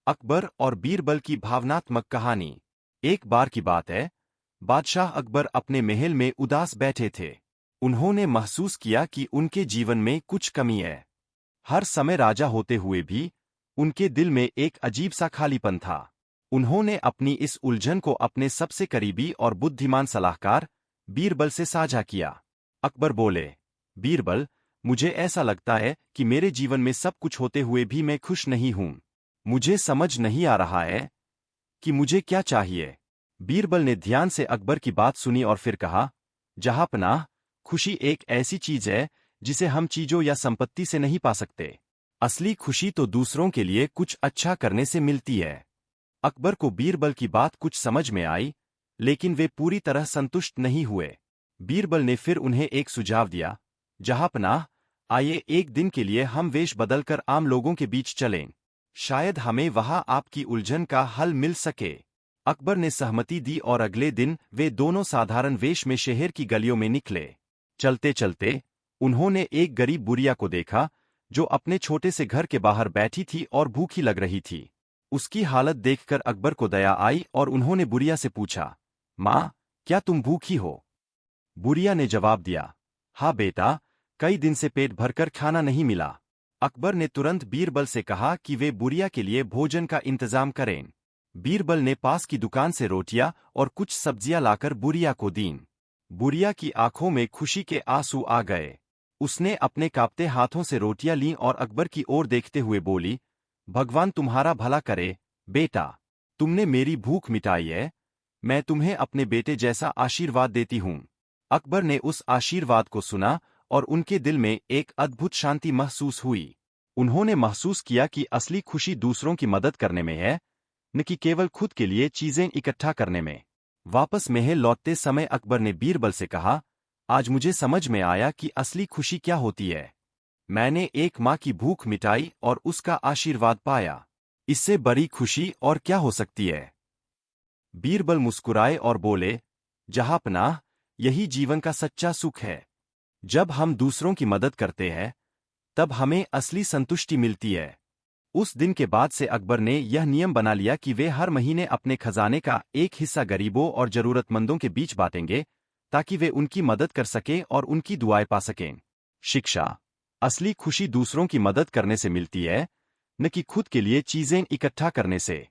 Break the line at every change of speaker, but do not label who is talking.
अकबर और बीरबल की भावनात्मक कहानी। एक बार की बात है, बादशाह अकबर अपने महल में उदास बैठे थे। उन्होंने महसूस किया कि उनके जीवन में कुछ कमी है। हर समय राजा होते हुए भी उनके दिल में एक अजीब सा खालीपन था। उन्होंने अपनी इस उलझन को अपने सबसे करीबी और बुद्धिमान सलाहकार बीरबल से साझा किया। अकबर बोले, बीरबल, मुझे ऐसा लगता है कि मेरे जीवन में सब कुछ होते हुए भी मैं खुश नहीं हूं। मुझे समझ नहीं आ रहा है कि मुझे क्या चाहिए। बीरबल ने ध्यान से अकबर की बात सुनी और फिर कहा, जहांपनाह, खुशी एक ऐसी चीज है जिसे हम चीजों या संपत्ति से नहीं पा सकते। असली खुशी तो दूसरों के लिए कुछ अच्छा करने से मिलती है। अकबर को बीरबल की बात कुछ समझ में आई, लेकिन वे पूरी तरह संतुष्ट नहीं हुए। बीरबल ने फिर उन्हें एक सुझाव दिया, जहांपनाह, आइए एक दिन के लिए हम वेश बदलकर आम लोगों के बीच चलें। शायद हमें वहां आपकी उलझन का हल मिल सके। अकबर ने सहमति दी और अगले दिन वे दोनों साधारण वेश में शहर की गलियों में निकले। चलते चलते उन्होंने एक गरीब बुढ़िया को देखा, जो अपने छोटे से घर के बाहर बैठी थी और भूखी लग रही थी। उसकी हालत देखकर अकबर को दया आई और उन्होंने बुढ़िया से पूछा, माँ, क्या तुम भूखी हो? बुढ़िया ने जवाब दिया, हाँ बेटा, कई दिन से पेट भरकर खाना नहीं मिला। अकबर ने तुरंत बीरबल से कहा कि वे बुढ़िया के लिए भोजन का इंतजाम करें। बीरबल ने पास की दुकान से रोटियां और कुछ सब्जियां लाकर बुढ़िया को दीं। बुढ़िया की आंखों में खुशी के आंसू आ गए। उसने अपने कांपते हाथों से रोटियां लीं और अकबर की ओर देखते हुए बोली, भगवान तुम्हारा भला करे, बेटा। तुमने मेरी भूख मिटाई है। मैं तुम्हें अपने बेटे जैसा आशीर्वाद देती हूं। अकबर ने उस आशीर्वाद को सुना और उनके दिल में एक अद्भुत शांति महसूस हुई। उन्होंने महसूस किया कि असली खुशी दूसरों की मदद करने में है, न कि केवल खुद के लिए चीजें इकट्ठा करने में। वापस महल लौटते समय अकबर ने बीरबल से कहा, आज मुझे समझ में आया कि असली खुशी क्या होती है। मैंने एक माँ की भूख मिटाई और उसका आशीर्वाद पाया। इससे बड़ी खुशी और क्या हो सकती है? बीरबल मुस्कुराए और बोले, जहांपनाह, यही जीवन का सच्चा सुख है। जब हम दूसरों की मदद करते हैं, तब हमें असली संतुष्टि मिलती है। उस दिन के बाद से अकबर ने यह नियम बना लिया कि वे हर महीने अपने खजाने का एक हिस्सा गरीबों और जरूरतमंदों के बीच बांटेंगे, ताकि वे उनकी मदद कर सकें और उनकी दुआएं पा सकें। शिक्षा। असली खुशी दूसरों की मदद करने से मिलती है, न कि खुद के लिए चीजें इकट्ठा करने से।